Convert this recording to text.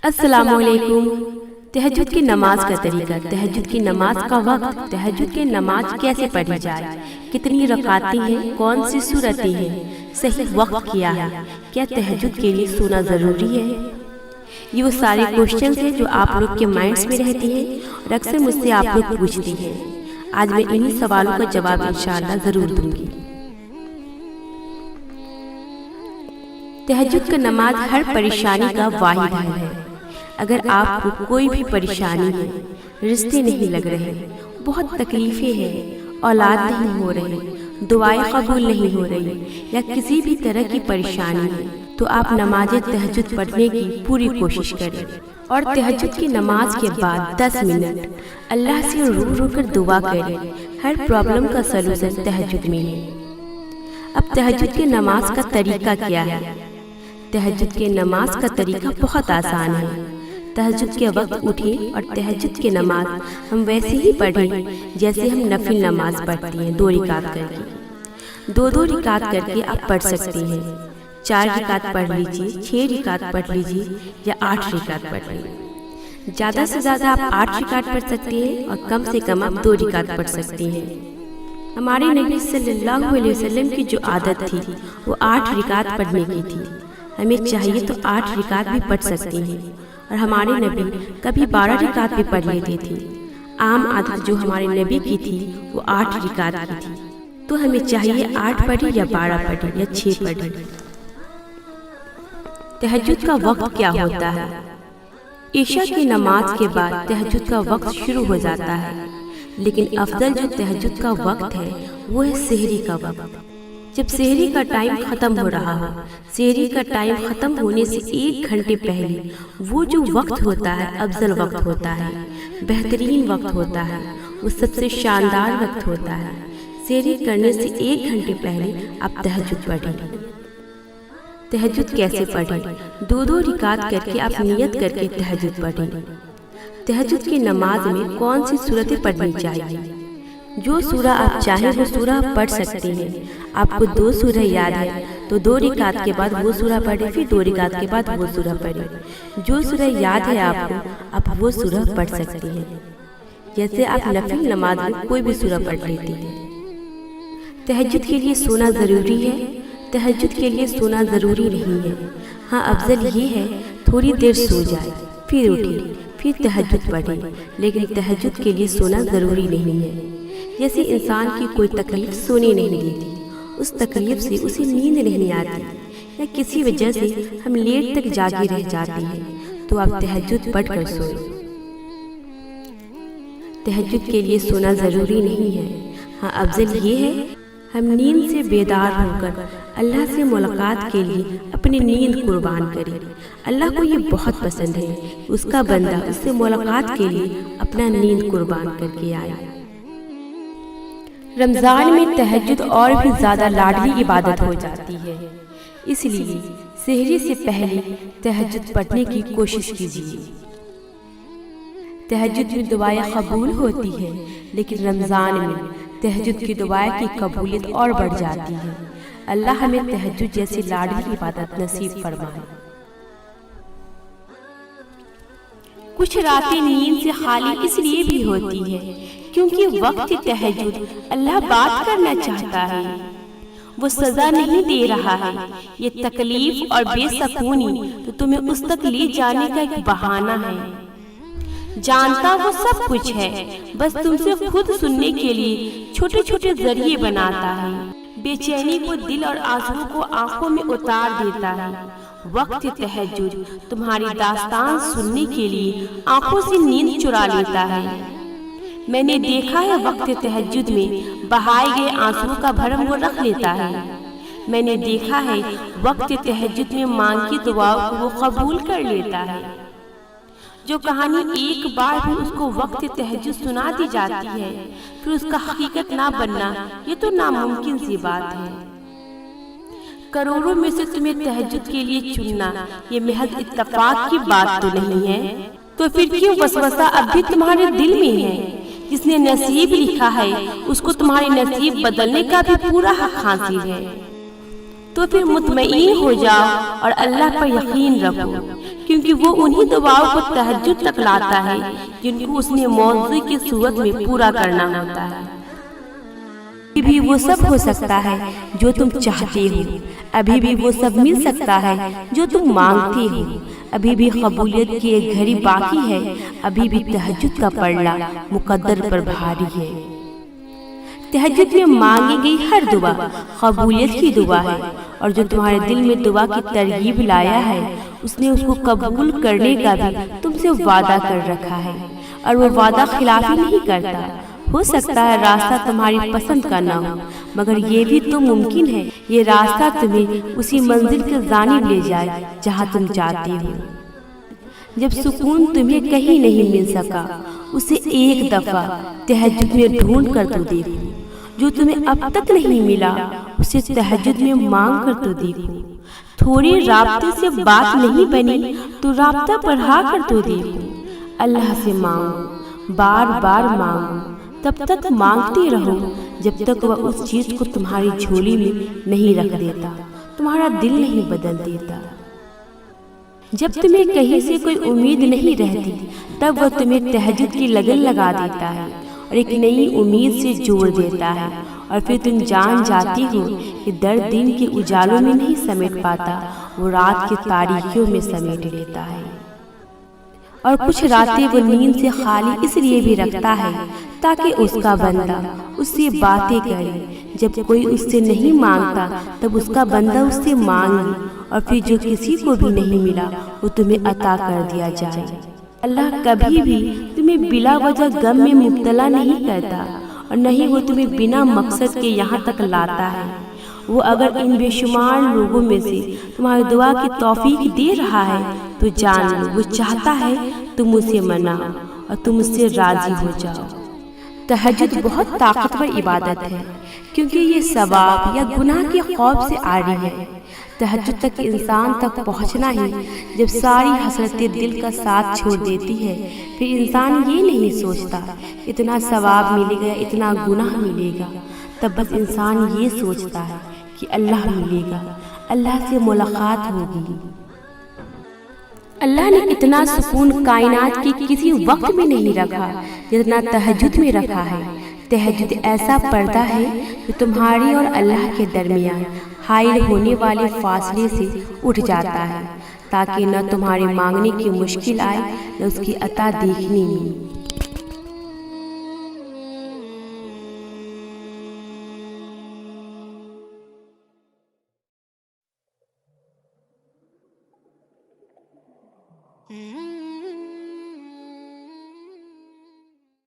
السلام علیکم۔ تہجد کی نماز کا طریقہ، تہجد کی نماز کا وقت، تہجد کی نماز کیسے پڑھی جائے، کتنی رکعتیں ہیں، کون سی سورتیں ہیں، صحیح وقت کیا ہے، کیا تہجد کے لیے سونا ضروری ہے؟ یہ وہ سارے کوشچنز ہیں جو آپ لوگ کے مائنڈز میں رہتی ہیں اور اکثر مجھ سے آپ لوگ پوچھتی ہیں۔ آج میں انہی سوالوں کا جواب انشاءاللہ ضرور دوں گی۔ تہجد کا نماز ہر پریشانی کا واحد حل ہے۔ اگر آپ کو کوئی بھی پریشانی ہے، رشتے نہیں لگ رہے، بہت تکلیفیں ہیں، اولاد نہیں ہو رہی، دعائیں قبول نہیں ہو رہی، یا کسی بھی طرح کی پریشانی ہے، تو آپ نماز تہجد پڑھنے کی پوری کوشش کریں اور تہجد کی نماز کے بعد 10 منٹ اللہ سے رو کر دعا کریں۔ ہر پرابلم کا سلوشن تہجد میں ہے۔ اب تہجد کی نماز کا طریقہ کیا ہے؟ تہجد کی نماز کا طریقہ بہت آسان ہے۔ تہجد کے وقت اٹھیں اور تہجد کی نماز ہم ویسے ہی پڑھیں جیسے ہم نفل نماز پڑھتی ہیں، 2 رکعت کر کے۔ 2 رکعت کر کے آپ پڑھ سکتی ہیں۔ 4 رکعت پڑھ لیجیے، 6 رکعت پڑھ لیجیے، یا 8 رکعت پڑھ لیجیے۔ زیادہ سے زیادہ آپ 8 رکعت پڑھ سکتی ہیں اور کم سے کم آپ 2 رکعت پڑھ سکتی ہیں۔ ہمارے نبی صلی اللہ علیہ وسلم کی جو عادت تھی وہ 8 رکعت پڑھنے کی تھی۔ ہمیں چاہیے تو 8 رکعت بھی پڑھ سکتی ہیں، اور ہمارے نبی کبھی 12 رکعت بھی پڑھ لیتی تھی۔ عام عادت جو ہمارے نبی کی تھی وہ 8 رکعت کی تھی، تو ہمیں چاہیے 8 پڑھیں یا 12 پڑھیں یا 6 پڑھیں۔ تہجد کا وقت کیا ہوتا ہے؟ عشاء کی نماز کے بعد تہجد کا وقت شروع ہو جاتا ہے، لیکن افضل جو تہجد کا وقت ہے وہ ہے سحری کا وقت۔ جب سحری کا ٹائم ختم ہو رہا ہو، سحری کا ٹائم ختم ہونے سے 1 گھنٹے پہلے وہ جو وقت ہوتا ہے افضل وقت ہوتا ہے، بہترین وقت ہوتا ہے، وہ سب سے شاندار وقت ہوتا ہے۔ سحری کرنے سے 1 گھنٹے پہلے آپ تہجد پڑھیں۔ تہجد کیسے پڑھیں؟ 2 رکعت کر کے آپ نیت کر کے تہجد پڑھیں۔ تہجد کی نماز میں کون سی سورتیں پڑھنی چاہیے؟ جو سورہ آپ چاہیں وہ سورہ آپ پڑھ سکتے ہیں۔ آپ کو 2 سورہ یاد ہے تو 2 رکعت کے بعد وہ سورہ پڑھیں، پھر 2 رکعت کے بعد وہ سورہ پڑھیں۔ جو سورہ یاد ہے آپ کو، آپ وہ سورہ پڑھ سکتے ہیں، جیسے آپ نفل نماز میں کوئی بھی سورہ پڑھ لیتی ہیں۔ تہجد کے لیے سونا ضروری ہے؟ تہجد کے لیے سونا ضروری نہیں ہے۔ ہاں، افضل یہ ہے تھوڑی دیر سو جائے، پھر اٹھیں، پھر تہجد پڑھیں، لیکن تہجد کے لیے سونا ضروری نہیں ہے۔ جیسے انسان کی کوئی تکلیف سونے نہیں دیتی، اس تکلیف سے اسے نیند نہیں آتی، یا کسی وجہ سے ہم لیٹ تک جاگے رہ جاتے ہیں، تو آپ تہجد پڑھ کر سوئیں۔ تہجد کے لیے سونا ضروری نہیں ہے۔ ہاں، افضل یہ ہے ہم نیند سے بیدار ہو کر اللہ سے ملاقات کے لیے اپنی نیند قربان کریں۔ اللہ کو یہ بہت پسند ہے، اس کا بندہ اس سے ملاقات کے لیے اپنا نیند قربان کر کے آئے۔ رمضان میں تہجد اور بھی زیادہ لاڈلی عبادت ہو جاتی ہے، اس لیے سحری سے پہلے تہجد پڑھنے کی کوشش کیجیے۔ تہجد میں دعائیں قبول ہوتی ہیں، لیکن رمضان میں تہجد کی دعائیں کی قبولیت اور بڑھ جاتی ہے۔ اللہ ہمیں تہجد جیسی لاڈلی عبادت نصیب فرمائے۔ کچھ راتیں نیند سے خالی اس لیے بھی ہوتی ہے کیونکہ وقت تہجد اللہ بات کرنا چاہتا ہے، وہ سزا نہیں دے رہا ہے۔ یہ تکلیف اور بے سکونی تو تمہیں اس تک لے جانے کا ایک بہانہ ہے۔ جانتا وہ سب کچھ ہے، بس تم سے خود سننے کے لیے چھوٹے چھوٹے ذریعے بناتا ہے۔ بے چینی کو دل اور آنسو کو آنکھوں میں اتار دیتا ہے۔ وقت تہجد تمہاری داستان سننے کے لیے آنکھوں سے نیند چرا لیتا ہے۔ میں نے دیکھا ہے وقت تہجد میں بہائے گئے آنسو کا بھرم وہ رکھ لیتا ہے۔ میں نے دیکھا ہے وقت تہجد میں مانگی دعاؤں کو وہ قبول کر لیتا ہے۔ جو کہانی ایک بار بھی اس کو وقت تہجد سنا دی جاتی ہے، پھر اس کا حقیقت نہ بننا یہ تو ناممکن سی بات ہے۔ کروڑوں میں سے تمہیں تہجد کے لیے چننا یہ محض اتفاق کی بات تو نہیں ہے، تو پھر کیوں وسوسہ اب بھی تمہارے دل میں ہے؟ جس نے نصیب لکھا ہے اس کو تمہاری نصیب بدلنے کا بھی پورا حق حاصل ہے۔ تو پھر مطمئن ہو جاؤ اور اللہ پر یقین رکھو کیونکہ وہ انہی دعاؤں کو تہجد تک لاتا ہے جن کو اس نے موضوع کی صورت میں پورا کرنا ہوتا ہے۔ ابھی بھی وہ سب ہو سکتا ہے جو تم چاہتے ہو، ابھی بھی وہ سب مل سکتا ہے جو تم مانگتے ہو، ابھی بھی قبولیت کی ایک گھڑی باقی ہے، ابھی بھی تہجد کا پڑھنا مقدر پر بھاری ہے۔ تہجد میں مانگی گئی ہر دعا قبولیت کی دعا ہے، اور جو تمہارے دل میں دعا کی ترغیب لایا ہے اس نے اس کو قبول کرنے کا بھی تم سے وعدہ کر رکھا ہے، اور وہ وعدہ خلافی نہیں کرتا۔ ہو سکتا ہے راستہ تمہاری پسند کا نہ ہو، مگر یہ بھی تو ممکن ہے یہ راستہ تمہیں اسی منزل کی جانب لے جائے جہاں تم چاہتے ہو۔ جب سکون تمہیں کہیں نہیں مل سکا، اسے ایک دفعہ تہجد میں ڈھونڈ کر تو دیکھو، جو تمہیں اب تک نہیں ملا اسے تہجد میں مانگ کر تو دیکھو۔ تھوڑی رابطے سے بات نہیں بنی تو رابطہ بڑھا کر تو دیکھو۔ اللہ سے مانگو، بار بار مانگو، تب تک مانگتے رہو جب تک وہ اس چیز کو تمہاری جھولی میں نہیں رکھ دیتا، تمہارا دل نہیں بدل دیتا۔ جب تمہیں کہیں سے کوئی امید نہیں رہتی تب وہ تمہیں تہجد کی لگن لگا دیتا ہے اور ایک نئی امید سے جوڑ دیتا ہے، اور پھر تم جان جاتی ہو کہ درد دن کے اجالوں میں نہیں سمیٹ پاتا، وہ رات کی تاریکیوں میں سمیٹ لیتا ہے۔ اور کچھ راتیں وہ نیند سے خالی اس لیے بھی رکھتا ہے تاکہ اس کا بندہ اس سے باتیں کرے۔ جب کوئی اس سے نہیں مانگتا تب اس کا بندہ اس سے مانگے، اور پھر جو کسی کو بھی نہیں ملا وہ تمہیں عطا کر دیا جائے۔ اللہ کبھی بھی تمہیں بلا وجہ غم میں مبتلا نہیں کرتا، اور نہ ہی وہ تمہیں بنا مقصد کے یہاں تک لاتا ہے۔ وہ اگر ان بے شمار لوگوں میں سے تمہاری دعا کی توفیق دے رہا ہے تو جان لو وہ چاہتا ہے تم اسے مناؤ اور تم اس سے راضی ہو جاؤ۔ تہجد بہت طاقتور عبادت ہے کیونکہ یہ ثواب یا گناہ کے خوف سے عاری ہے۔ تہجد تک انسان تک پہنچنا ہی جب ساری حسرتیں دل کا ساتھ چھوڑ دیتی ہے، پھر انسان یہ نہیں سوچتا اتنا ثواب ملے گا، اتنا گناہ ملے گا، تب بس انسان یہ سوچتا ہے کہ اللہ ملے گا، اللہ سے ملاقات ہوگی۔ اللہ نے اتنا سکون کائنات کے کسی وقت میں نہیں رکھا جتنا تہجد میں رکھا ہے۔ تہجد ایسا پردہ ہے جو تمہاری اور اللہ کے درمیان حائل ہونے والے فاصلے سے اٹھ جاتا ہے، تاکہ نہ تمہارے مانگنے کی مشکل آئے نہ اس کی عطا دیکھنے میں۔